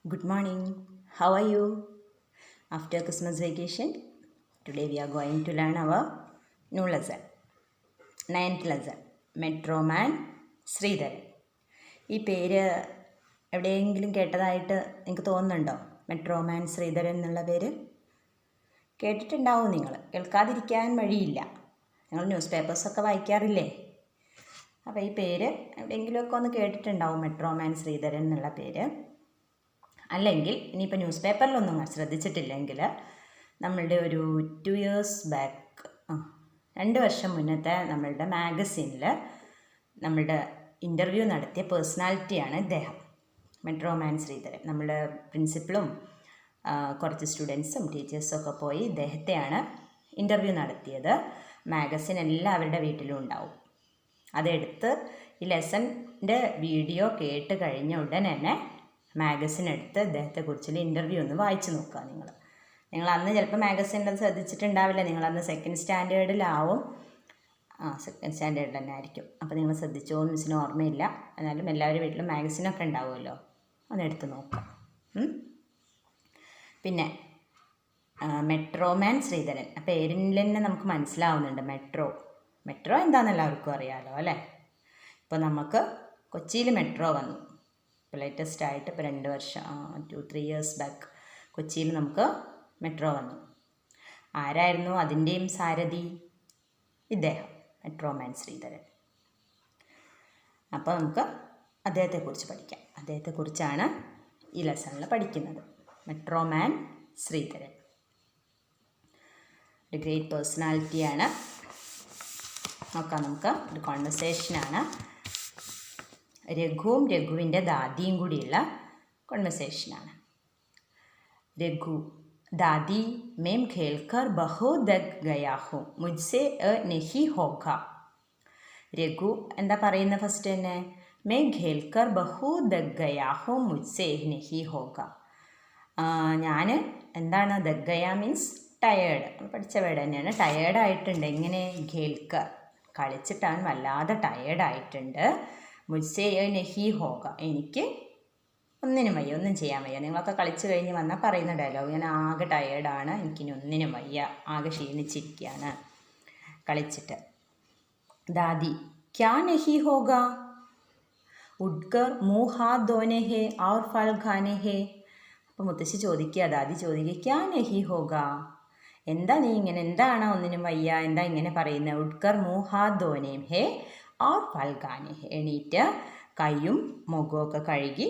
Good morning. How are you? After Christmas vacation, today we are going to learn our new lesson, ninth lesson, Metroman Sreedharan. ഈ പേര് എവിടെയെങ്കിലും കേട്ടതായിട്ട് നിങ്ങൾക്ക് തോന്നുന്നുണ്ടോ? Metro man Sreedharan എന്നുള്ള പേര് കേട്ടിട്ടുണ്ടാവും. നിങ്ങൾ കേൾക്കാതിരിക്കാൻ വഴിയില്ല. നിങ്ങൾ ന്യൂസ് പേപ്പേഴ്സൊക്കെ വായിക്കാറില്ലേ? അപ്പോൾ ഈ പേര് എവിടെയെങ്കിലുമൊക്കെ ഒന്ന് കേട്ടിട്ടുണ്ടാവും, മെട്രോമാൻ ശ്രീധരൻ എന്നുള്ള പേര്. അല്ലെങ്കിൽ ഇനിയിപ്പോൾ ന്യൂസ് പേപ്പറിലൊന്നും ശ്രദ്ധിച്ചിട്ടില്ലെങ്കിൽ നമ്മളുടെ ഒരു 2 years ബാക്ക് 2 വർഷം മുന്നത്തെ നമ്മളുടെ മാഗസീനിൽ നമ്മളുടെ ഇൻ്റർവ്യൂ നടത്തിയ പേഴ്സണാലിറ്റിയാണ് ഇദ്ദേഹം, മെട്രോമാൻ ശ്രീധരൻ. നമ്മളുടെ പ്രിൻസിപ്പളും കുറച്ച് സ്റ്റുഡൻസും ടീച്ചേഴ്സും ഒക്കെ പോയി ഇദ്ദേഹത്തെയാണ് ഇൻ്റർവ്യൂ നടത്തിയത്. മാഗസിൻ എല്ലാവരുടെ വീട്ടിലും ഉണ്ടാവും. അതെടുത്ത് ഈ ലെസൻ്റെ വീഡിയോ കേട്ട് കഴിഞ്ഞ ഉടനെ തന്നെ മാഗസിൻ എടുത്ത് ഇദ്ദേഹത്തെക്കുറിച്ചുള്ള ഇൻ്റർവ്യൂ ഒന്ന് വായിച്ച് നോക്കുക. നിങ്ങൾ അന്ന് ചിലപ്പോൾ മാഗസിനിൽ ശ്രദ്ധിച്ചിട്ടുണ്ടാവില്ല. നിങ്ങളന്ന് സെക്കൻഡ് സ്റ്റാൻഡേർഡിലാവും. സെക്കൻഡ് സ്റ്റാൻഡേർഡിൽ തന്നെ ആയിരിക്കും. അപ്പോൾ നിങ്ങൾ ശ്രദ്ധിച്ചോ മിസ്സിന് ഓർമ്മയില്ല. എന്നാലും എല്ലാവരുടെ വീട്ടിലും മാഗസിനൊക്കെ ഉണ്ടാവുമല്ലോ, അതെടുത്ത് നോക്കാം. പിന്നെ മെട്രോമാൻ ശ്രീധരൻ ആ പേരിൽ തന്നെ നമുക്ക് മനസ്സിലാവുന്നുണ്ട്. മെട്രോ എന്താണെന്ന് എല്ലാവർക്കും അറിയാമല്ലോ അല്ലേ? ഇപ്പോൾ നമുക്ക് കൊച്ചിയിൽ മെട്രോ വന്നു. ഇപ്പോൾ ലേറ്റസ്റ്റ് ആയിട്ട് ഇപ്പോൾ 2 വർഷം 2-3 years ബാക്ക് കൊച്ചിയിൽ നമുക്ക് മെട്രോ വന്നു. ആരായിരുന്നു അതിൻ്റെയും സാരഥി? ഇദ്ദേഹം, മെട്രോമാൻ ശ്രീധരൻ. അപ്പോൾ നമുക്ക് അദ്ദേഹത്തെക്കുറിച്ച് പഠിക്കാം. അദ്ദേഹത്തെക്കുറിച്ചാണ് ഈ ലെസണിൽ പഠിക്കുന്നത്. മെട്രോമാൻ ശ്രീധരൻ ഒരു ഗ്രേറ്റ് പേഴ്സണാലിറ്റിയാണ്. നോക്കാം, നമുക്ക് ഒരു കോൺവെർസേഷനാണ്. രഘുവും രഘുവിൻ്റെ ദാദിയും കൂടിയുള്ള കോൺവെർസേഷനാണ്. രഘു: ദാദി, मैं खेलकर बहुत थक गया हूँ, मुझसे नहीं होगा. രഘു എന്താ പറയുന്നത്? ഫസ്റ്റ് തന്നെ मैं खेलकर बहुत थक गया हूँ, मुझसे नहीं होगा. ഞാൻ എന്താണ് थक गया മീൻസ് ടയേർഡ്. പഠിച്ച വേർഡ് തന്നെയാണ്. ടയേർഡായിട്ടുണ്ട്. എങ്ങനെ? ഖേൽക്കർ, കളിച്ചിട്ടാണ് വല്ലാതെ ടയേർഡായിട്ടുണ്ട്. മുജ്സേ നെഹി ഹോഗ, എനിക്ക് ഒന്നിനും വയ്യ, ഒന്നും ചെയ്യാൻ വയ്യ. നിങ്ങളൊക്കെ കളിച്ച് കഴിഞ്ഞ് വന്നാൽ പറയുന്ന ഡയലോഗ്. ഞാൻ ആകെ ടയേർഡാണ്, എനിക്കിനി ഒന്നിനും വയ്യ, ആകെ ക്ഷീണിച്ചിരിക്കുകയാണ് കളിച്ചിട്ട്. ദാദി: ക്യാ നെഹി ഹോഗ, ഉഡ്കർ മുँह हाथ धोने ഹേ और फल खाने ഹേ. അപ്പോൾ മുത്തശ്ശി ചോദിക്കുക, ദാദി ചോദിക്കുക, ക്യാ നെഹി ഹോഗ, എന്താ നീ ഇങ്ങനെ, എന്താണ് ഒന്നിനും വയ്യ, എന്താ ഇങ്ങനെ പറയുന്നത്? ഉഡ്കർ മുँह हाथ धोने ഹേ और फल खाने ഹേ. എണീറ്റ് കൈയും മുഖമൊക്കെ കഴുകി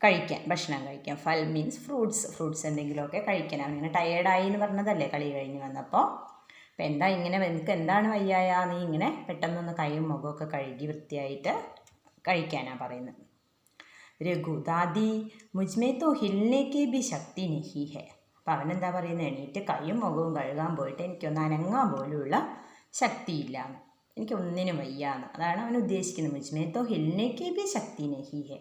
കഴിക്കാൻ, ഭക്ഷണം കഴിക്കാൻ. ഫൽ മീൻസ് ഫ്രൂട്ട്സ് എന്തെങ്കിലുമൊക്കെ കഴിക്കണം. അങ്ങനെ ടയേർഡായി എന്ന് പറഞ്ഞതല്ലേ കളി കഴിഞ്ഞ് വന്നപ്പോൾ. അപ്പോൾ എന്താ ഇങ്ങനെ, നിനക്ക് എന്താണ് വയ്യായ, നീ ഇങ്ങനെ പെട്ടെന്നൊന്ന് കൈയും മുഖമൊക്കെ കഴുകി വൃത്തിയായിട്ട് കഴിക്കാനാണ് പറയുന്നത്. രഘു: ദാദി, മുജ്മേ തോ ഹിൽനേക്ക് ബി ശക്തി നെഹി ഹേ. അപ്പോൾ അവനെന്താ പറയുന്നത്? എണീറ്റ് കൈയും മുഖവും കഴുകാൻ പോയിട്ട് എനിക്കൊന്ന് അനങ്ങാൻ പോലുള്ള ശക്തിയില്ല, എനിക്കൊന്നിനും വയ്യാന്ന്. അതാണ് അവൻ ഉദ്ദേശിക്കുന്നത്. മുജ്മേ തോ ഹിൽനേക്ക് ബി ശക്തി നെഹി ഹേ.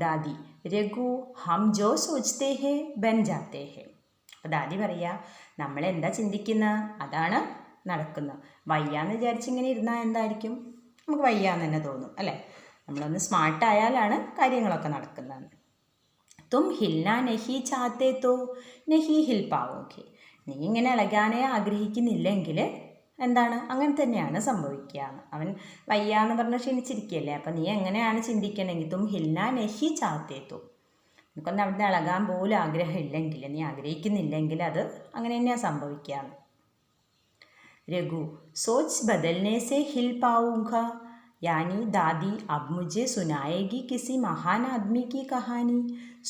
ദാദി: രഘു, ഹം ജോ സോച്തേ ഹേ ബൻ ജാത്തേ ഹേ. അപ്പോൾ ദാദി പറയുക, നമ്മളെന്താ ചിന്തിക്കുന്ന അതാണ് നടക്കുന്നത്. വയ്യാന്ന് വിചാരിച്ചിങ്ങനെ ഇരുന്നാൽ എന്തായിരിക്കും? നമുക്ക് വയ്യാന്ന് തന്നെ തോന്നും അല്ലേ? നമ്മളൊന്ന് സ്മാർട്ടായാലാണ് കാര്യങ്ങളൊക്കെ നടക്കുന്നത്. തും ഹിൽന നെഹി ചാത്തേ തോ നെഹി ഹിൽ പാവോക്കെ. നീ ഇങ്ങനെ ഇളകാനേ ആഗ്രഹിക്കുന്നില്ലെങ്കിൽ എന്താണ്, അങ്ങനെ തന്നെയാണ് സംഭവിക്കുക. അവൻ വയ്യാന്ന് പറഞ്ഞ് ക്ഷീണിച്ചിരിക്കുകയല്ലേ. അപ്പം നീ എങ്ങനെയാണ് ചിന്തിക്കണമെങ്കിൽ തും ഹിൽന നെഹി ചാത്തേ തോ, നിനക്കൊന്ന് അവിടുന്ന് ഇളകാൻ പോലും ആഗ്രഹമില്ലെങ്കിൽ, നീ ആഗ്രഹിക്കുന്നില്ലെങ്കിൽ അത് അങ്ങനെ തന്നെയാണ് സംഭവിക്കുക. രഘു: സോച്ച് ബദൽനെ സേ ഹിൽ പാവുക, यानी दादी अब मुझे सुनाएगी किसी महान आदमी की कहानी.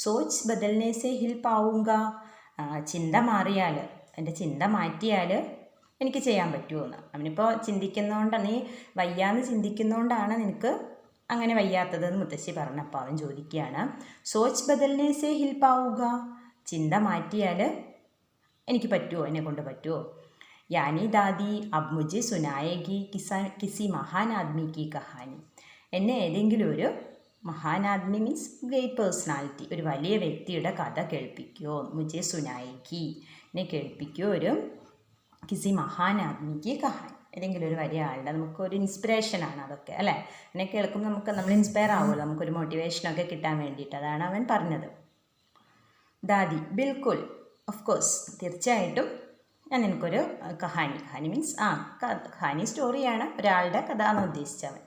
സോച്ച് ബദൽനെ സേ ഹിൽ പാവുക, ചിന്ത മാറിയാൽ, എൻ്റെ ചിന്ത മാറ്റിയാൽ എനിക്ക് ചെയ്യാൻ പറ്റുമോയെന്ന്. അവനിപ്പോൾ ചിന്തിക്കുന്നതുകൊണ്ടാണ്, നീ വയ്യാന്ന് ചിന്തിക്കുന്നതുകൊണ്ടാണ് നിനക്ക് അങ്ങനെ വയ്യാത്തതെന്ന് മുത്തശ്ശി പറഞ്ഞപ്പോൾ അവൻ ചോദിക്കുകയാണ്, സോച്ച് ബദൽനെ സേ ഹിൽ പാവുക, ചിന്ത മാറ്റിയാൽ എനിക്ക് പറ്റുമോ, എന്നെ കൊണ്ട് പറ്റുമോ? यानी दादी अब मुझे सुनाएगी किसी महान आदमी की कहानी. എന്നെ ഏതെങ്കിലും ഒരു മഹാനാദ്മി മീൻസ് ഗ്രേറ്റ് പേഴ്സണാലിറ്റി, ഒരു വലിയ വ്യക്തിയുടെ കഥ കേൾപ്പിക്കുമോ? മുജെ സുനായിക്കി, എന്നെ കേൾപ്പിക്കുമോ ഒരു കിസി മഹാനാദ്മിക്ക് കഹാനി. ഏതെങ്കിലും ഒരു വലിയ ആളുടെ നമുക്കൊരു ഇൻസ്പിറേഷനാണ് അതൊക്കെ അല്ലേ. അങ്ങനെ കേൾക്കുമ്പോൾ നമ്മൾ ഇൻസ്പയർ ആവുമല്ലോ, നമുക്കൊരു മോട്ടിവേഷനൊക്കെ കിട്ടാൻ വേണ്ടിയിട്ട്. അതാണ് അവൻ പറഞ്ഞത്. ദാദി ബിൽക്കുൽ, ഓഫ് കോഴ്സ്, തീർച്ചയായിട്ടും ഞാൻ നിനക്കൊരു കഹാനി മീൻസ് കഹാനി സ്റ്റോറിയാണ്, ഒരാളുടെ കഥ എന്ന് ഉദ്ദേശിച്ചവൻ.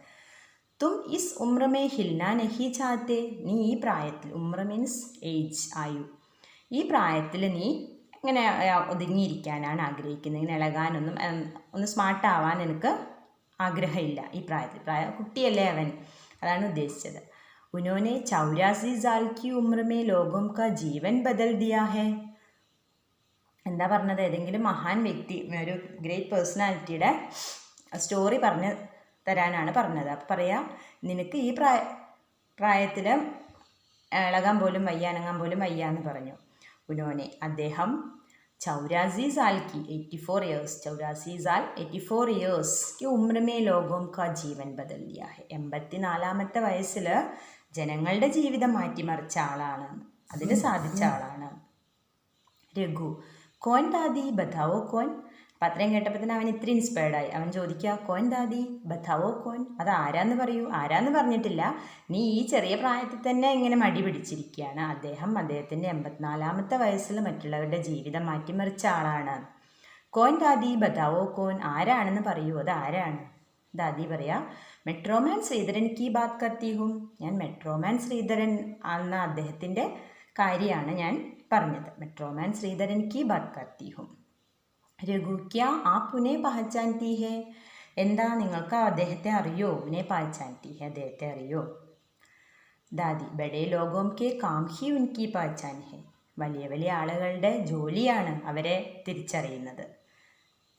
തും ഇസ് ഉമ്ര മേ ഹിൽന നഹി ചാത്തെ, നീ ഈ പ്രായത്തിൽ, ഉമ്ര മീൻസ് ഏജ്, ആയു, ഈ പ്രായത്തിൽ നീ ഇങ്ങനെ ഒതുങ്ങിയിരിക്കാനാണ് ആഗ്രഹിക്കുന്നത്, ഇങ്ങനെ ഇളകാനൊന്നും ഒന്ന് സ്മാർട്ടാവാൻ എനിക്ക് ആഗ്രഹമില്ല ഈ പ്രായത്തിൽ. കുട്ടിയല്ലേ അവൻ, അതാണ് ഉദ്ദേശിച്ചത്. ഉനോനെ 84 साल की उम्र में लोगों का जीवन बदल दिया है. എന്താ പറഞ്ഞത്? ഏതെങ്കിലും മഹാൻ വ്യക്തി, ഒരു ഗ്രേറ്റ് പേഴ്സണാലിറ്റിയുടെ സ്റ്റോറി പറഞ്ഞു തരാനാണ് പറഞ്ഞത്. അപ്പം പറയാം, നിനക്ക് ഈ പ്രായത്തിൽ ഇളകാൻ പോലും വയ്യ, അനങ്ങാൻ പോലും വയ്യ എന്ന് പറഞ്ഞു. ഉനോനെ, അദ്ദേഹം 84 साल की 84 years, 84 साल 84 years की उम्र में लोगों का जीवन बदल दिया है. 84-ാമത്തെ വയസ്സിൽ ജനങ്ങളുടെ ജീവിതം മാറ്റിമറിച്ച ആളാണ്, അതിന് സാധിച്ച ആളാണ്. രഘു, കോൻ ദാദി ബതാവോ കോൻ. അപ്പം അത്രയും കേട്ടപ്പോൾ തന്നെ അവൻ ഇത്ര ഇൻസ്പയർഡായി. അവൻ ചോദിക്കുക, കോൻ ദാദി ബതാവോ കോൻ, അത് ആരാന്ന് പറയൂ. ആരാന്ന് പറഞ്ഞിട്ടില്ല, നീ ഈ ചെറിയ പ്രായത്തിൽ തന്നെ ഇങ്ങനെ മടി പിടിച്ചിരിക്കുകയാണ്. അദ്ദേഹത്തിൻ്റെ 84-ാമത്തെ വയസ്സിൽ മറ്റുള്ളവരുടെ ജീവിതം മാറ്റിമറിച്ച ആളാണ്. കോൻ ദാദി ബതാവോ കോൻ, ആരാണെന്ന് പറയൂ, അത് ആരാണ്? ദാദി പറയാ, മെട്രോമാൻ ശ്രീധരൻ കി ബാത് കർത്തി ഹും, ഞാൻ മെട്രോമാൻ ശ്രീധരൻ എന്ന അദ്ദേഹത്തിൻ്റെ കാര്യമാണ് ഞാൻ പറഞ്ഞത്. മെട്രോമാൻ ശ്രീധരൻ കി ബാത് കർത്തി ഹും. രഘു, ക്യാ ആപ് ഉനെ പഹചാൻതി ഹേ, എന്താ നിങ്ങൾക്ക് അദ്ദേഹത്തെ അറിയോ? ഉനെ പഹചാൻതി ഹേ, അദ്ദേഹത്തെ അറിയോ? ദാദി, ബഡേ ലോഗോം കെ കാം ഹി ഉൻകി പഹചാൻ ഹേ, വലിയ വലിയ ആളുകളുടെ ജോലിയാണ് അവരെ തിരിച്ചറിയുന്നത്.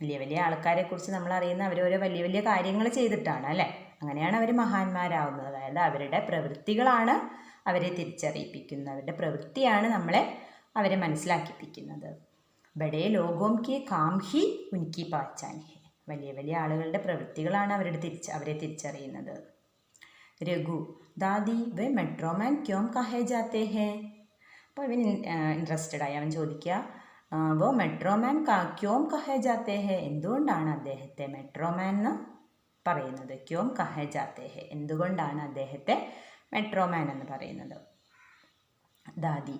വലിയ വലിയ ആൾക്കാരെക്കുറിച്ച് നമ്മൾ അറിയുന്ന അവരോരോ വലിയ വലിയ കാര്യങ്ങൾ ചെയ്തിട്ടാണ് അല്ലേ, അങ്ങനെയാണ് അവർ മഹാന്മാരാവുന്നത്. അതായത് അവരുടെ പ്രവൃത്തികളാണ് അവരെ തിരിച്ചറിയിപ്പിക്കുന്നത്, അവരുടെ പ്രവൃത്തിയാണ് അവരെ മനസ്സിലാക്കിപ്പിക്കുന്നത്. ബഡേ ലോഗോം കെ കാം ഹി ഉൻകി പഹചാൻ ഹെ, വലിയ വലിയ ആളുകളുടെ പ്രവൃത്തികളാണ് അവരെ തിരിച്ചറിയുന്നത്. രഘു, ദാദി വേ മെട്രോമാൻ ക്യോം കഹേ ജാത്തെ ഹേ. അപ്പോൾ അവൻ ഇൻട്രസ്റ്റഡായി. അവൻ ചോദിക്കുക, വോ മെട്രോമാൻ ക്യോം കഹേ ജാത്തെ ഹേ, എന്തുകൊണ്ടാണ് അദ്ദേഹത്തെ മെട്രോമാൻ എന്ന് പറയുന്നത്? ക്യോം കഹേ ജാത്തെ ഹേ, എന്തുകൊണ്ടാണ് അദ്ദേഹത്തെ മെട്രോമാൻ എന്ന് പറയുന്നത്? ദാദി,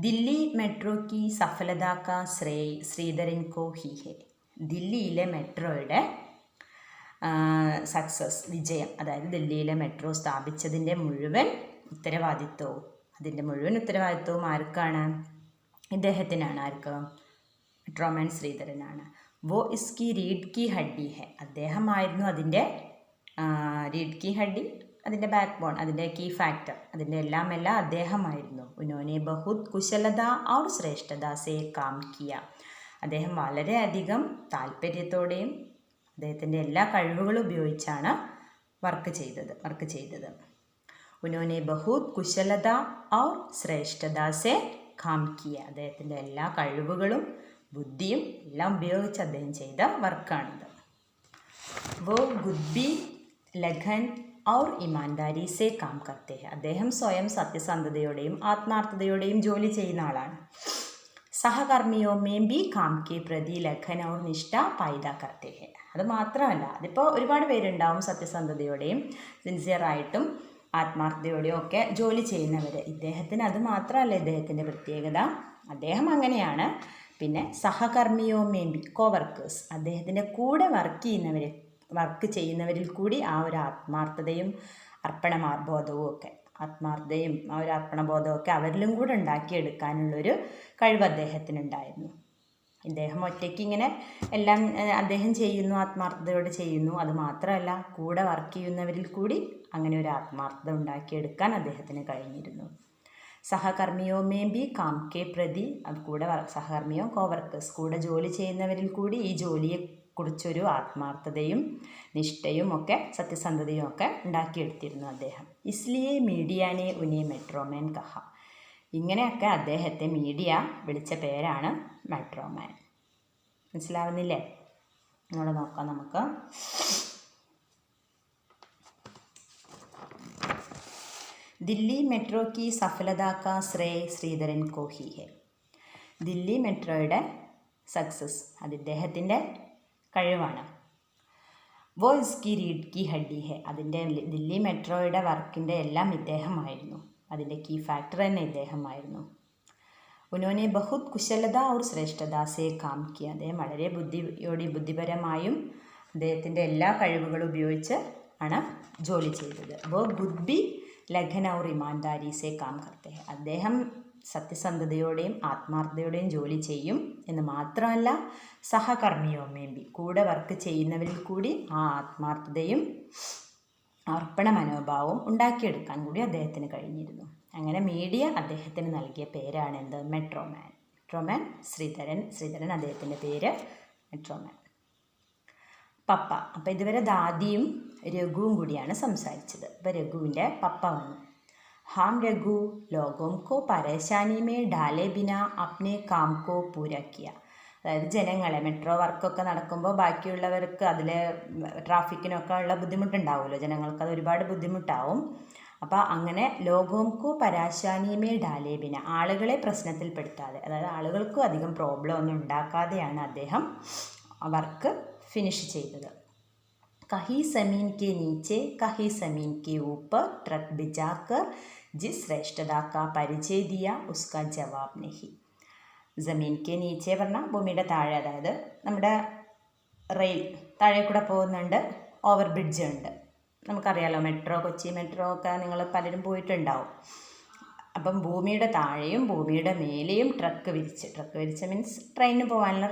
ദില്ലി മെട്രോ കി സഫലത കാ ശ്രേയ് ശ്രീധരൻ കോ ഹി ഹേ. ദില്ലിയിലെ മെട്രോയുടെ സക്സസ്, വിജയം, അതായത് ദില്ലിയിലെ മെട്രോ സ്ഥാപിച്ചതിൻ്റെ മുഴുവൻ ഉത്തരവാദിത്വവും ആർക്കാണ്? ഇദ്ദേഹത്തിനാണ്. ആർക്ക്? മെട്രോമാൻ ശ്രീധരനാണ്. വോ ഇസ്കി റീഡ് കി ഹഡ്ഡി ഹെ, അദ്ദേഹമായിരുന്നു അതിൻ്റെ റീഡ് കി ഹഡ്ഡി, അതിൻ്റെ ബാക്ക് ബോൺ, അതിൻ്റെ കീ ഫാക്ടർ, അതിൻ്റെ എല്ലാം അദ്ദേഹമായിരുന്നു. ഉനോനെ ബഹുത് കുശലത ഔർ ശ്രേഷ്ഠത സേ കാം കിയ, അദ്ദേഹം വളരെയധികം താല്പര്യത്തോടെയും അദ്ദേഹത്തിൻ്റെ എല്ലാ കഴിവുകളും ഉപയോഗിച്ചാണ് വർക്ക് ചെയ്തത്. ഉനോനെ ബഹുത് കുശലത ഔർ ശ്രേഷ്ഠത സേ കാം കിയ, അദ്ദേഹത്തിൻ്റെ എല്ലാ കഴിവുകളും ബുദ്ധിയും എല്ലാം ഉപയോഗിച്ച് അദ്ദേഹം ചെയ്ത വർക്കാണിത്. വോ ഗുദ്ബി ലഖൻ ഔർ ഇമാൻദാരി സേ കാം കർത്തെ ഹെ, അദ്ദേഹം സ്വയം സത്യസന്ധതയോടെയും ആത്മാർത്ഥതയോടെയും ജോലി ചെയ്യുന്ന ആളാണ്. സഹകർമ്മിയോ മേം ബി കാം കെ പ്രതി ലഖൻ ഔർ നിഷ്ഠ പൈദാ കർത്തെ ഹെ, അത് മാത്രമല്ല, അതിപ്പോൾ ഒരുപാട് പേരുണ്ടാവും സത്യസന്ധതയോടെയും സിൻസിയറായിട്ടും ആത്മാർത്ഥതയോടെയും ഒക്കെ ജോലി ചെയ്യുന്നവർ. ഇദ്ദേഹത്തിന് അത് മാത്രമല്ല ഇദ്ദേഹത്തിൻ്റെ പ്രത്യേകത, അദ്ദേഹം അങ്ങനെയാണ്. പിന്നെ സഹകർമ്മിയോ മേമ്പി കോവർക്കേഴ്സ്, അദ്ദേഹത്തിൻ്റെ കൂടെ വർക്ക് ചെയ്യുന്നവരിൽ കൂടി ആ ഒരു ആത്മാർത്ഥതയും ആത്മാർത്ഥതയും ആ ഒരു അർപ്പണബോധമൊക്കെ അവരിലും കൂടെ ഉണ്ടാക്കിയെടുക്കാനുള്ളൊരു കഴിവ് അദ്ദേഹത്തിനുണ്ടായിരുന്നു. ഇദ്ദേഹം ഒറ്റയ്ക്ക് ഇങ്ങനെ എല്ലാം അദ്ദേഹം ചെയ്യുന്നു, ആത്മാർത്ഥതയോടെ ചെയ്യുന്നു. അതുമാത്രമല്ല, കൂടെ വർക്ക് ചെയ്യുന്നവരിൽ കൂടി അങ്ങനെ ഒരു ആത്മാർത്ഥത ഉണ്ടാക്കിയെടുക്കാൻ അദ്ദേഹത്തിന് കഴിഞ്ഞിരുന്നു. സഹകർമ്മിയോ മേബി കാം കെ പ്രതി, അത് കൂടെ സഹകർമ്മിയോ കോവർക്കേഴ്സ്, കൂടെ ജോലി ചെയ്യുന്നവരിൽ കൂടി ഈ ജോലിയെക്കുറിച്ചൊരു ആത്മാർത്ഥതയും നിഷ്ഠയും ഒക്കെ സത്യസന്ധതയും ഒക്കെ ഉണ്ടാക്കിയെടുത്തിരുന്നു അദ്ദേഹം. ഇസ്ലിയെ മീഡിയാനെ ഉനെ മെട്രോമാൻ കഹ, ഇങ്ങനെയൊക്കെ അദ്ദേഹത്തെ മീഡിയ വിളിച്ച പേരാണ് മെട്രോമാൻ. മനസ്സിലാവുന്നില്ലേ? ഇങ്ങോട്ട് നോക്കാം നമുക്ക്. ദില്ലി മെട്രോ കി സഫലത കാ ശ്രേയ് ശ്രീധരൻ കോ ഹി ഹെ, ദില്ലി മെട്രോയുടെ സക്സസ് അത് ഇദ്ദേഹത്തിൻ്റെ കഴിവാണ്. വോ ഇസ്കി റീഡ് കി ഹഡ്ഡി ഹെ, അതിൻ്റെ ദില്ലി മെട്രോയുടെ വർക്കിൻ്റെ എല്ലാം ഇദ്ദേഹമായിരുന്നു, അതിൻ്റെ കീ ഫാക്ടർ തന്നെ ഇദ്ദേഹമായിരുന്നു. ഉനോനെ ബഹുത് കുശലത ഔർ ശ്രേഷ്ഠത സേ കാം കിയ, അദ്ദേഹം വളരെ ബുദ്ധിപരമായും അദ്ദേഹത്തിൻ്റെ എല്ലാ കഴിവുകളും ഉപയോഗിച്ച് ആണ് ജോലി ചെയ്തത്. വോ ബുദ്ധി ലഖൻ ഔർ ഇമാൻദാരി സേ കാം കർത്തെ ഹെ, അദ്ദേഹം സത്യസന്ധതയോടെയും ആത്മാർത്ഥതയോടെയും ജോലി ചെയ്യും എന്ന് മാത്രമല്ല സഹകർമ്മിയോമേം ബി, കൂടെ വർക്ക് ചെയ്യുന്നവരിൽ കൂടി ആ ആത്മാർത്ഥതയും അർപ്പണ മനോഭാവവും ഉണ്ടാക്കിയെടുക്കാൻ കൂടി അദ്ദേഹത്തിന് കഴിഞ്ഞിരുന്നു. അങ്ങനെ മീഡിയ അദ്ദേഹത്തിന് നൽകിയ പേരാണ് എന്ത്? മെട്രോമാൻ. മെട്രോമാൻ ശ്രീധരൻ അദ്ദേഹത്തിൻ്റെ പേര് മെട്രോമാൻ. പപ്പ. അപ്പോൾ ഇതുവരെ ദാദിയും രഘുവും കൂടിയാണ് സംസാരിച്ചത്. അപ്പോൾ രഘുവിൻ്റെ പപ്പ വന്നു. ഹാം രഘു, ലോഗോം കോ പരേശാനി മേ ഡാലെ ബിന അപ്നെ കാം കോ പൂരാ കിയ, അതായത് ജനങ്ങളെ മെട്രോ വർക്കൊക്കെ നടക്കുമ്പോൾ ബാക്കിയുള്ളവർക്ക് അതിൽ ട്രാഫിക്കിനൊക്കെ ഉള്ള ബുദ്ധിമുട്ടുണ്ടാവുമല്ലോ, ജനങ്ങൾക്ക് അത് ഒരുപാട് ബുദ്ധിമുട്ടാവും. അപ്പോൾ അങ്ങനെ ലോകോംകു പരാശാനിമേ ഡാലേബിന, ആളുകളെ പ്രശ്നത്തിൽപ്പെടുത്താതെ, അതായത് ആളുകൾക്കും അധികം പ്രോബ്ലം ഒന്നും ഉണ്ടാക്കാതെയാണ് അദ്ദേഹം വർക്ക് ഫിനിഷ് ചെയ്തത്. കഹി Sameen K നീച്ചെ കഹി Sameen K ഊപ്പർ truck ബിജാക്കർ ജിസ് ശ്രേഷ്ഠത കാ പരിചയ ദിയ ഉസ്കാ ജവാബ് നഹി. ജമീൻ കെ നീച്ചെ പറഞ്ഞാൽ ഭൂമിയുടെ താഴെ, അതായത് നമ്മുടെ റെയിൽ താഴെ കൂടെ പോകുന്നുണ്ട്, ഓവർ ബ്രിഡ്ജ് ഉണ്ട്. നമുക്കറിയാലോ മെട്രോ, കൊച്ചി മെട്രോ ഒക്കെ നിങ്ങൾ പലരും പോയിട്ടുണ്ടാവും. അപ്പം ഭൂമിയുടെ താഴെയും ഭൂമിയുടെ മേലെയും ട്രക്ക് വിരിച്ച് മീൻസ് ട്രെയിനിന് പോകാനുള്ള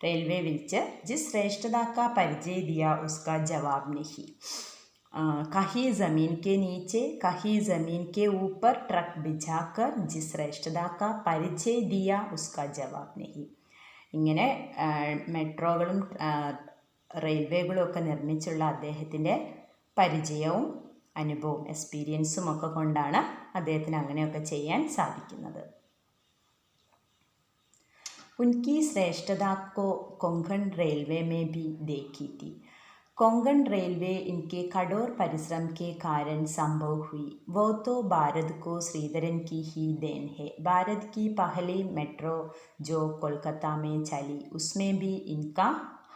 റെയിൽവേ വിരിച്ച് ജിസ് ശ്രേഷ്ഠതാക്കാ പരിചയ ദിയ ഉസ്കാ ജവാബ് നഹി. കഹി ജമീൻ കെ നീച്ചെ കഹി ജമീൻ കെ ഊപ്പർ ട്രക്ക് ബിജാക്കർ ജിസ് ശ്രേഷ്ഠതാക്കാ പരിചയ ദിയ ഉസ്കാ ജവാബ് നഹി. ഇങ്ങനെ മെട്രോകളും റെയിൽവേകളും ഒക്കെ നിർമ്മിച്ചുള്ള അദ്ദേഹത്തിൻ്റെ പരിചയവും അനുഭവവും എക്സ്പീരിയൻസും ഒക്കെ കൊണ്ടാണ് അദ്ദേഹത്തിന് അങ്ങനെയൊക്കെ ചെയ്യാൻ സാധിക്കുന്നത്. ഉൻകി ശ്രേഷ്ഠതാ കോ കൊങ്കൺ റെയിൽവേ മേ ഭി ദേഖി थी. कोंकण रेलवे इनके कठोर परिश्रम के कारण संभव हुई. वो तो भारत को श्रीधरन की ही देन है. भारत की पहली मेट्रो जो कोलकाता में चली उसमें भी इनका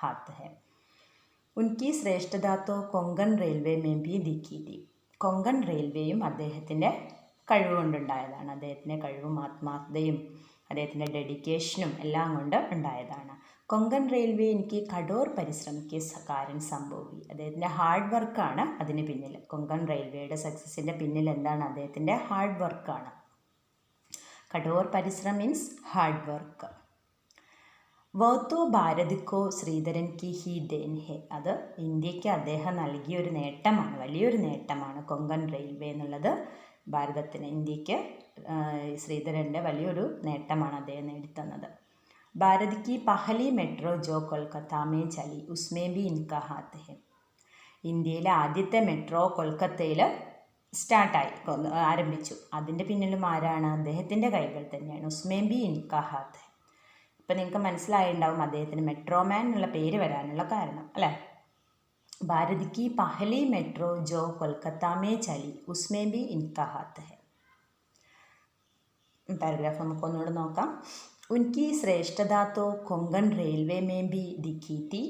हाथ है. ഉൻകി ശ്രേഷ്ഠത തോ കൊങ്കൺ റെയിൽവേ മേ ഭി ദിഖി തി. കൊങ്കൺ റെയിൽവേയും അദ്ദേഹത്തിൻ്റെ കഴിവ് കൊണ്ടുണ്ടായതാണ്. അദ്ദേഹത്തിൻ്റെ കഴിവും ആത്മാർത്ഥതയും അദ്ദേഹത്തിൻ്റെ ഡെഡിക്കേഷനും എല്ലാം കൊണ്ട് ഉണ്ടായതാണ്. കൊങ്കൺ റെയിൽവേ എനിക്ക് കഠോർ പരിശ്രമിക്ക് കാരൻ സംഭവി. അദ്ദേഹത്തിൻ്റെ ഹാർഡ് വർക്കാണ് അതിന് പിന്നിൽ. കൊങ്കൺ റെയിൽവേയുടെ സക്സസിൻ്റെ പിന്നിൽ എന്താണ്? അദ്ദേഹത്തിൻ്റെ ഹാർഡ് വർക്കാണ്. കഠോർ പരിശ്രം മീൻസ് ഹാർഡ് വർക്ക്. वो तो भारत को ശ്രീധരൻ की ही देन है. അത് ഇന്ത്യക്ക് അദ്ദേഹം നൽകിയൊരു നേട്ടമാണ്, വലിയൊരു നേട്ടമാണ്. കൊങ്കൺ റെയിൽവേ എന്നുള്ളത് ഭാരതത്തിന്, ഇന്ത്യക്ക് ശ്രീധരൻ്റെ വലിയൊരു നേട്ടമാണ് അദ്ദേഹം നേടിത്തന്നത്. ഭാരത് की पहली मेट्रो जो कोलकाता में चली उसमें भी इनका हाथ है. ഇന്ത്യയിലെ ആദ്യത്തെ മെട്രോ കൊൽക്കത്തയിൽ ആരംഭിച്ചു. അതിൻ്റെ പിന്നിലും ആരാണ്? അദ്ദേഹത്തിൻ്റെ കൈകൾ തന്നെയാണ്. ഉസ്മേം ബി ഇൻകാ ഹാത്ത് ഹെ. ഇപ്പം നിങ്ങൾക്ക് മനസ്സിലായിട്ടുണ്ടാവും അദ്ദേഹത്തിന് മെട്രോമാൻ എന്നുള്ള പേര് വരാനുള്ള കാരണം അല്ലേ? ഭാരത് की पहली मेट्रो जो कोलकाता में चली उसमें भी इनका हाथ है. പാരഗ്രാഫ് നമുക്കൊന്നുകൂടെ നോക്കാം. उनकी श्रेष्ठता तो कोंकण रेलवे में भी दिखी थी.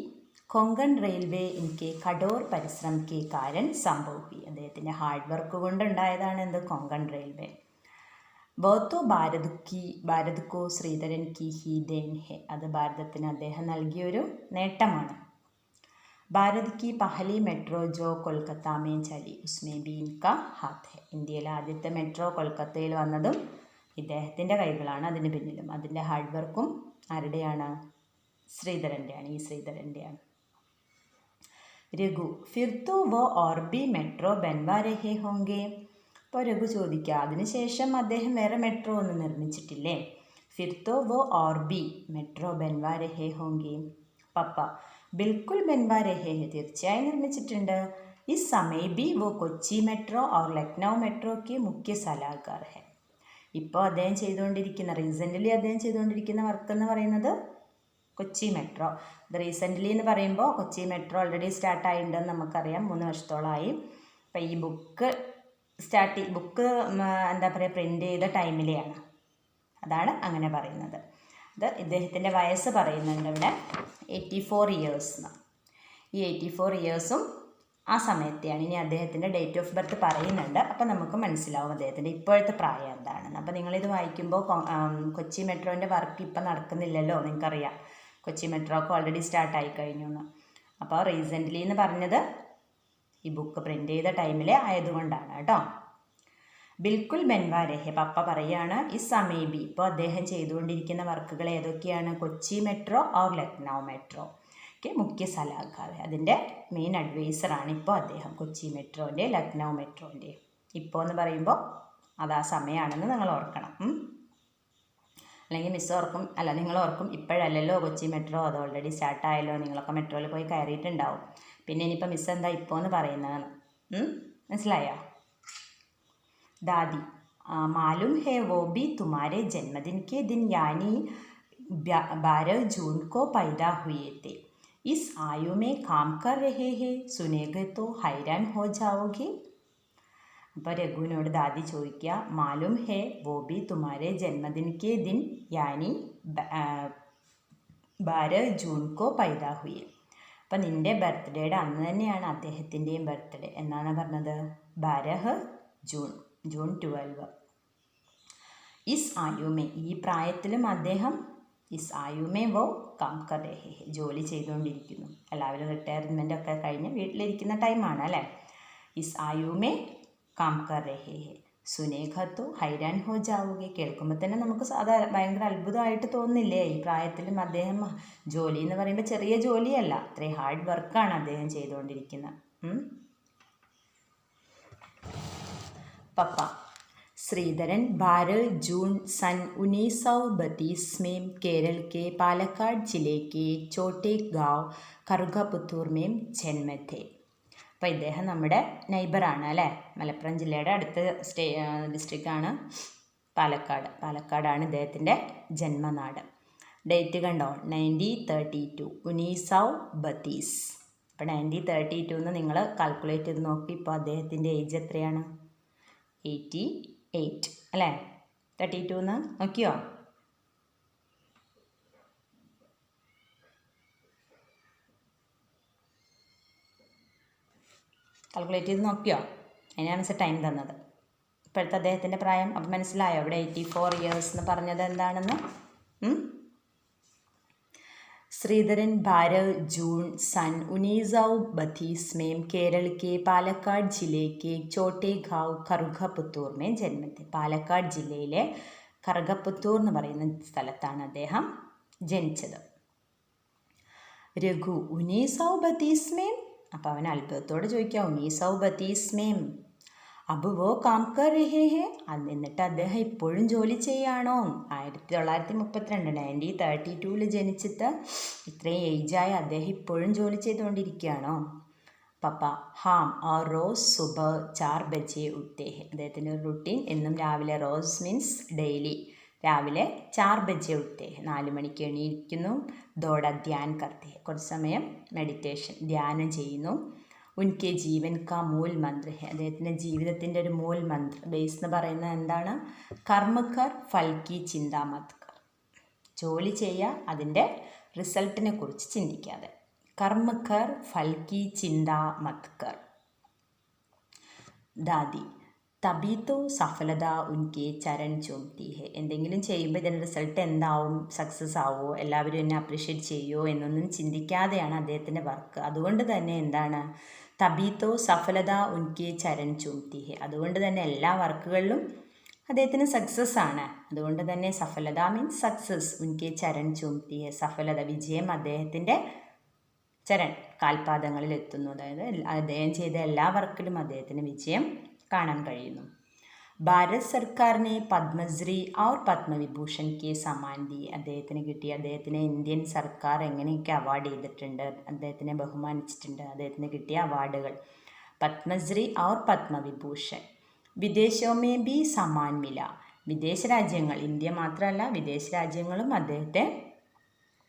കൊങ്കൺ റെയിൽവേ ഇൻകെ കഠോർ പരിശ്രം കെ കാരൻ സംഭവ് ഹുയി. അദ്ദേഹത്തിൻ്റെ ഹാർഡ് വർക്ക് കൊണ്ടുണ്ടായതാണ് എന്ത്? കൊങ്കൺ റെയിൽവേ. वो तो भारत को ശ്രീധരൻ की ही देन है. അത് ഭാരതത്തിന് അദ്ദേഹം നൽകിയൊരു നേട്ടമാണ്. ഭാരത് की पहली मेट्रो जो कोलकाता में चली उसमें भी इनका हाथ है. ഇന്ത്യയിലെ ആദ്യത്തെ മെട്രോ കൊൽക്കത്തയിൽ വന്നതും ഇദ്ദേഹത്തിൻ്റെ കൈകളാണ് അതിന് പിന്നിലും. അതിൻ്റെ ഹാർഡ് വർക്കും ആരുടെയാണ്? ശ്രീധരൻ്റെയാണ്, ഈ ശ്രീധരൻ്റെയാണ്. രഘു ഫിർ तो वो और भी मेट्रो बनवा रहे होंगे. അപ്പോൾ രഘു ചോദിക്കുക, അതിനുശേഷം അദ്ദേഹം വേറെ മെട്രോ ഒന്നും നിർമ്മിച്ചിട്ടില്ലേ? ഫിർ तो वो और भी मेट्रो बनवा रहे होंगे. പപ്പ ബിൽക്കുൽ बनवा रहे हैं, തീർച്ചയായും നിർമ്മിച്ചിട്ടുണ്ട്. ഈ സമയ भी वो കൊച്ചി മെട്രോ और ലക്നൗ മെട്രോ के मुख्य सलाहकार है. ഇപ്പോൾ അദ്ദേഹം റീസെൻ്റ്ലി അദ്ദേഹം ചെയ്തുകൊണ്ടിരിക്കുന്ന വർക്ക് എന്ന് പറയുന്നത് കൊച്ചി മെട്രോ. ഇത് റീസെൻ്റ്ലി എന്ന് പറയുമ്പോൾ കൊച്ചി മെട്രോ ഓൾറെഡി സ്റ്റാർട്ടായിട്ടുണ്ടെന്ന് നമുക്കറിയാം, 3 വർഷത്തോളമായി. അപ്പോൾ ഈ ബുക്ക് എന്താ പറയുക, പ്രിൻ്റ് ചെയ്ത ടൈമിലെയാണ്, അതാണ് അങ്ങനെ പറയുന്നത്. അത് ഇദ്ദേഹത്തിൻ്റെ വയസ്സ് പറയുന്നുണ്ട് ഇവിടെ 84 years. ഈ 84 ഇയേഴ്സും ആ സമയത്തെയാണ്. ഇനി അദ്ദേഹത്തിൻ്റെ ഡേറ്റ് ഓഫ് ബർത്ത് പറയുന്നുണ്ട്, അപ്പോൾ നമുക്ക് മനസ്സിലാവും അദ്ദേഹത്തിൻ്റെ ഇപ്പോഴത്തെ പ്രായം എന്താണെന്ന്. അപ്പോൾ നിങ്ങളിത് വായിക്കുമ്പോൾ കൊച്ചി മെട്രോൻ്റെ വർക്ക് ഇപ്പം നടക്കുന്നില്ലല്ലോ, നിങ്ങൾക്കറിയാം കൊച്ചി മെട്രോ ഒക്കെ ഓൾറെഡി സ്റ്റാർട്ടായി കഴിഞ്ഞു എന്ന്. അപ്പോൾ റീസെൻ്റ്ലി എന്ന് പറഞ്ഞത് ഈ ബുക്ക് പ്രിൻ്റ് ചെയ്ത ടൈമിൽ ആയതുകൊണ്ടാണ് കേട്ടോ. ബിൽക്കുൽ ബൻവാരഹെ, പപ്പ പറയാണ് ഈ സമീപി, ഇപ്പോൾ അദ്ദേഹം ചെയ്തുകൊണ്ടിരിക്കുന്ന വർക്കുകൾ ഏതൊക്കെയാണ്? Kochi metro or Lucknow metro മുഖ്യ സലാഹ്കാർ, അതിൻ്റെ മെയിൻ അഡ്വൈസറാണ് ഇപ്പോൾ അദ്ദേഹം, കൊച്ചി മെട്രോൻ്റെ ലക്നൗ മെട്രോൻ്റെ. ഇപ്പോൾ എന്ന് പറയുമ്പോൾ അത് ആ സമയമാണെന്ന് നിങ്ങൾ ഓർക്കണം. അല്ലെങ്കിൽ മിസ് ഓർക്കും, അല്ല നിങ്ങൾ ഓർക്കും ഇപ്പോഴല്ലല്ലോ കൊച്ചി മെട്രോ, അത് ഓൾറെഡി സ്റ്റാർട്ടായല്ലോ, നിങ്ങളൊക്കെ മെട്രോയിൽ പോയി കയറിയിട്ടുണ്ടാവും, പിന്നെ ഇനിയിപ്പോൾ മിസ് എന്താ ഇപ്പോൾ എന്ന് പറയുന്നതെന്ന്. മനസ്സിലായോ? ദാദി, മാലൂം ഹേ വോ ബി തുമാരെ ജന്മദിൻ കെ ദിൻ യാനി 12 जून को पैदा हुए थे. इस आयु में काम कर रहे हैं, सुनेगे तो हैरान हो जाओगे. അപ്പോൾ രഘുവിനോട് ദാദി ചോദിക്കുക, മാലൂം ഹേ വോ ബി തുമാരെ ജന്മദിൻ കെ ദിൻ യാനി 12 जून को पैदा हुए. അപ്പം നിൻ്റെ ബർത്ത്ഡേയുടെ അന്ന് തന്നെയാണ് അദ്ദേഹത്തിൻ്റെയും ബർത്ത്ഡേ. എന്നാണ് പറഞ്ഞത്? 12 ജൂൺ 12. ഇസ് ആയുമേ, ഈ പ്രായത്തിലും അദ്ദേഹം, ഇസ് ആയുമേ വോ കാം കർ രഹേ ഹെ, ജോലി ചെയ്തുകൊണ്ടിരിക്കുന്നു. എല്ലാവരും റിട്ടയർമെൻ്റ് ഒക്കെ കഴിഞ്ഞ് വീട്ടിലിരിക്കുന്ന ടൈമാണ് അല്ലേ. ഇസ് ആയുമേ കാം കർ രഹേ ഹെ, സുനേഖത്തോ ഹൈരാൻ ഹോ ജാവുകെ, കേൾക്കുമ്പോൾ തന്നെ നമുക്ക് ഭയങ്കര അത്ഭുതമായിട്ട് തോന്നില്ലേ? ഈ പ്രായത്തിലും അദ്ദേഹം ജോലി എന്ന് പറയുമ്പോൾ ചെറിയ ജോലിയല്ല, അത്രയും ഹാർഡ് വർക്കാണ് അദ്ദേഹം ചെയ്തുകൊണ്ടിരിക്കുന്നത്. പപ്പ, श्रीधरन 12 जून सन 1932 में केरल के पालक्काड जिले के छोटे गांव കറുകപുത്തൂർ में जन्मे थे. അപ്പോൾ ഇദ്ദേഹം നമ്മുടെ നൈബറാണ് അല്ലേ, മലപ്പുറം ജില്ലയുടെ അടുത്ത ഡിസ്ട്രിക്റ്റാണ് പാലക്കാടാണ് ഇദ്ദേഹത്തിൻ്റെ ജന്മനാട്. ഡേറ്റ് കണ്ടോ? 1932, 1932. അപ്പോൾ 1932 എന്ന് നിങ്ങൾ കാൽക്കുലേറ്റ് ചെയ്ത് നോക്കി. ഇപ്പോൾ അദ്ദേഹത്തിൻ്റെ ഏജ് എത്രയാണ്? 88 അല്ലേ. 32 എന്ന് നോക്കിയോ? കാൽക്കുലേറ്റ് ചെയ്ത് നോക്കിയോ? അതിനാണ് സർ ടൈം തന്നത്. ഇപ്പോഴത്തെ അദ്ദേഹത്തിൻ്റെ പ്രായം അപ്പം മനസ്സിലായോ? ഇവിടെ 84 ഇയേഴ്സ് എന്ന് പറഞ്ഞത് എന്താണെന്ന്? श्रीधरन 12 जून सन 1932 में केरल के പാലക്കാട് ജില്ലേ के छोटे गांव കറുകപുത്തൂർ में जन्मे थे. പാലക്കാട് ജില്ലയിലെ കറുകപുത്തൂർ എന്ന് പറയുന്ന സ്ഥലത്താണ് അദ്ദേഹം ജനിച്ചത്. രഘു 1932 में, അപ്പോൾ അവൻ അത്ഭുതത്തോടെ ചോദിക്കാം 1932 में अब वो काम कर रहे हैं, എന്നിട്ട് അദ്ദേഹം ഇപ്പോഴും ജോലി ചെയ്യാണോ? 1932 1932 ജനിച്ചിട്ട് ഇത്രയും ഏജായ അദ്ദേഹം ഇപ്പോഴും ജോലി ചെയ്തുകൊണ്ടിരിക്കുകയാണോ? പപ്പ, ഹാം और रोज़ सुबह 4 बजे उठते हैं. അദ്ദേഹത്തിൻ്റെ ഒരു റുട്ടീൻ എന്നും രാവിലെ, റോസ് മീൻസ് ഡെയിലി, രാവിലെ 4 बजे उठते हैं, 4 മണിക്ക് എണീക്കുന്നു. ദോട ധ്യാൻ കർത്തെ, കുറച്ച് സമയം മെഡിറ്റേഷൻ, ധ്യാനം ചെയ്യുന്നു. ഉൻകെ ജീവൻ കാ മൂൽ മന്ത്ര ഹെ, അദ്ദേഹത്തിൻ്റെ ജീവിതത്തിൻ്റെ ഒരു മൂൽ മന്ത്ര, ബേസ് എന്ന് പറയുന്നത് എന്താണ്? കർമ്മക്കർ ഫൽക്കി ചിന്താ മത് കർ, ജോലി ചെയ്യുക, അതിൻ്റെ റിസൾട്ടിനെ കുറിച്ച് ചിന്തിക്കാതെ. കർമ്മക്കർ ഫൽക്കി ചിന്താ മത് കർ. ദാദി, തബി തോ സഫലത ഉൻകെ ചരൺ ചൂംതി ഹെ, എന്തെങ്കിലും ചെയ്യുമ്പോൾ ഇതിൻ്റെ റിസൾട്ട് എന്താവും? സക്സസ് ആവുമോ? എല്ലാവരും എന്നെ അപ്രീഷിയേറ്റ് ചെയ്യുമോ എന്നൊന്നും ചിന്തിക്കാതെയാണ് അദ്ദേഹത്തിൻ്റെ വർക്ക്. അതുകൊണ്ട് തന്നെ എന്താണ്? തബി തോ സഫലത ഉൻകെ ചരൺ ചൂംതി ഹെ, അതുകൊണ്ട് തന്നെ എല്ലാ വർക്കുകളിലും അദ്ദേഹത്തിന് സക്സസ് ആണ്. അതുകൊണ്ട് തന്നെ സഫലത മീൻസ് സക്സസ്, ഉൻകെ ചരൺ ചൂംതി ഹെ, സഫലത, വിജയം അദ്ദേഹത്തിൻ്റെ ചരൺ, കാൽപാദങ്ങളിൽ എത്തുന്നു. അതായത് അദ്ദേഹം ചെയ്ത എല്ലാ വർക്കിലും അദ്ദേഹത്തിന് വിജയം കാണാൻ കഴിയുന്നു. ഭാരത് സർക്കാരിനെ പത്മശ്രീ और പത്മവിഭൂഷൺ കെ സമ്മാൻ ദി, അദ്ദേഹത്തിന് കിട്ടിയ, അദ്ദേഹത്തിന് ഇന്ത്യൻ സർക്കാർ എങ്ങനെയൊക്കെ അവാർഡ് ചെയ്തിട്ടുണ്ട്, അദ്ദേഹത്തിനെ ബഹുമാനിച്ചിട്ടുണ്ട്, അദ്ദേഹത്തിന് കിട്ടിയ അവാർഡുകൾ പത്മശ്രീ और പത്മവിഭൂഷൺ. വിദേശമേ ബി സമ്മാൻ മില, വിദേശ രാജ്യങ്ങൾ, ഇന്ത്യ മാത്രമല്ല വിദേശ രാജ്യങ്ങളും അദ്ദേഹത്തെ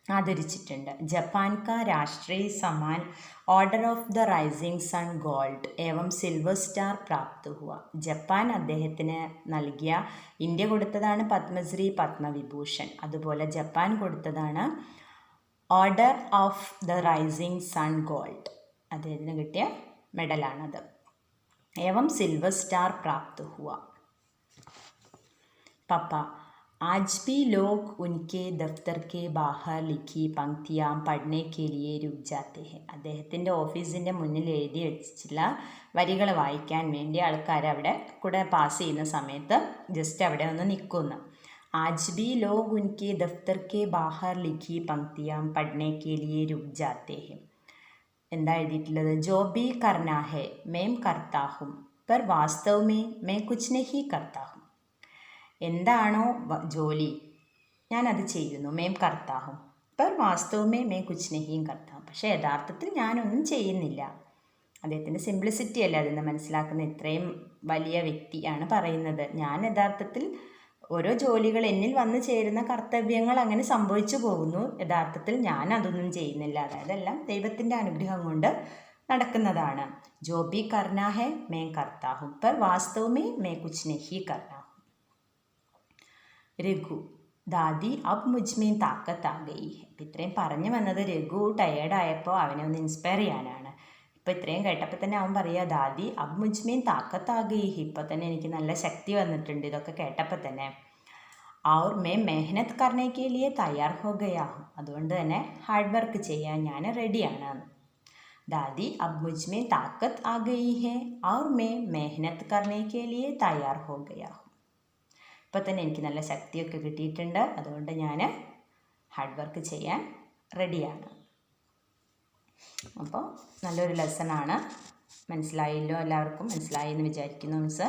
ആദരിച്ചിട്ടുണ്ട്. ജപ്പാൻ കാ രാഷ്ട്രീയ സമ്മാൻ order of the rising sun gold ഏവം സിൽവർ സ്റ്റാർ പ്രാപ്ത് ഹുവ, ജപ്പാൻ അദ്ദേഹത്തിന് നൽകിയ, ഇന്ത്യ കൊടുത്തതാണ് പത്മശ്രീ പത്മവിഭൂഷൺ, അതുപോലെ ജപ്പാൻ കൊടുത്തതാണ് order of the rising sun gold. അദ്ദേഹത്തിന് കിട്ടിയ മെഡലാണത്. एवं सिल्वर स्टार प्राप्त हुआ. पापा आज भी लोग उनके दफ्तर के बाहर लिखी पंक्तियाँ पढ़ने के लिए रुक जाते हैं. അദ്ദേഹത്തിൻ്റെ ഓഫീസിൻ്റെ മുന്നിൽ എഴുതി വെച്ചിട്ടുള്ള വരികൾ വായിക്കാൻ വേണ്ടി ആൾക്കാർ അവിടെ കൂടെ പാസ് ചെയ്യുന്ന സമയത്ത് ജസ്റ്റ് അവിടെ ഒന്ന് നിൽക്കുന്നു. आज भी लोग उनके दफ्तर के बाहर लिखी पंक्तियाँ पढ़ने के लिए रुक जाते हैं. എന്താ എഴുതിയിട്ടുള്ളത്? ജോ ബി കർനാ ഹെ മേം കർത്താ ഹും പർ വാസ്തവ് മേ മേ കുച്ച് നഹി കർത്താ ഹും. എന്താണോ ജോലി ഞാനത് ചെയ്യുന്നു. മേം കർത്താ ഹും പർ വാസ്തവ് മേ മേ കുച്ച് നഹിയും കർത്താ ഹും. പക്ഷേ യഥാർത്ഥത്തിൽ ഞാനൊന്നും ചെയ്യുന്നില്ല. അദ്ദേഹത്തിൻ്റെ സിംപ്ലിസിറ്റി അല്ലേ അതിന് മനസ്സിലാക്കുന്ന. ഇത്രയും വലിയ വ്യക്തിയാണ് പറയുന്നത്. ഞാൻ യഥാർത്ഥത്തിൽ ഓരോ ജോലികൾ എന്നിൽ വന്നു ചേരുന്ന കർത്തവ്യങ്ങൾ അങ്ങനെ സംഭവിച്ചു പോകുന്നു. യഥാർത്ഥത്തിൽ ഞാൻ അതൊന്നും ചെയ്യുന്നില്ല. അതായത് എല്ലാം ദൈവത്തിൻ്റെ അനുഗ്രഹം കൊണ്ട് നടക്കുന്നതാണ്. ജോ ബി കർനാ ഹെ മേ കർത്താ ഹും പർ വാസ്തവ് മേ മേ കുച്ച് നഹി കർനാ ഹും. രഘു ദാദി അബ് മുജ്മേ താക്കത്ത് ആ ഗയി ഹെ. അപ്പം ഇത്രയും പറഞ്ഞു വന്നത് രഘു ടയേർഡായപ്പോൾ അവനെ ഒന്ന് ഇൻസ്പയർ ചെയ്യാനാണ്. ഇപ്പോൾ ഇത്രയും കേട്ടപ്പോൾ തന്നെ അവൻ പറയുക ദാദി അബ് മുജ്മേൻ താക്കത്ത് ആ ഗയി ഹെ. ഇപ്പോൾ തന്നെ എനിക്ക് നല്ല ശക്തി വന്നിട്ടുണ്ട് ഇതൊക്കെ കേട്ടപ്പോൾ തന്നെ. और मैं मेहनत करने के लिए तैयार हो गया हूँ. അതുകൊണ്ട് തന്നെ ഹാർഡ് വർക്ക് ചെയ്യാൻ ഞാൻ റെഡിയാണ്. ദാദി അബ് മുജ്മേ താക്കത്ത് ആ ഗയി ഹെ और मैं मेहनत करने के लिए तैयार हो गया हूँ. ഇപ്പോൾ തന്നെ എനിക്ക് നല്ല ശക്തിയൊക്കെ കിട്ടിയിട്ടുണ്ട്. അതുകൊണ്ട് ഞാൻ ഹാർഡ് വർക്ക് ചെയ്യാൻ റെഡിയാണ്. അപ്പോൾ നല്ലൊരു ലെസണാണ്. മനസ്സിലായല്ലോ? എല്ലാവർക്കും മനസ്സിലായി എന്ന് വിചാരിക്കുന്നു മിസ്.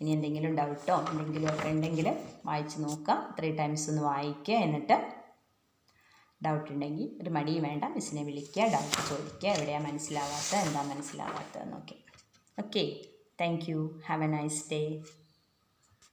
ഇനി എന്തെങ്കിലും ഡൗട്ടോ എന്തെങ്കിലും ഒക്കെ ഉണ്ടെങ്കിൽ വായിച്ച് നോക്കുക. 3 ടൈംസ് ഒന്ന് വായിക്കുക. എന്നിട്ട് ഡൗട്ട് ഉണ്ടെങ്കിൽ ഒരു മടിയും വേണ്ട, മിസ്സിനെ വിളിക്കുക, ഡൗട്ട് ചോദിക്കുക. എവിടെയാണ് മനസ്സിലാവാത്തത്, എന്താ മനസ്സിലാവാത്തതെന്നൊക്കെ. Okay, thank you. Have a nice day.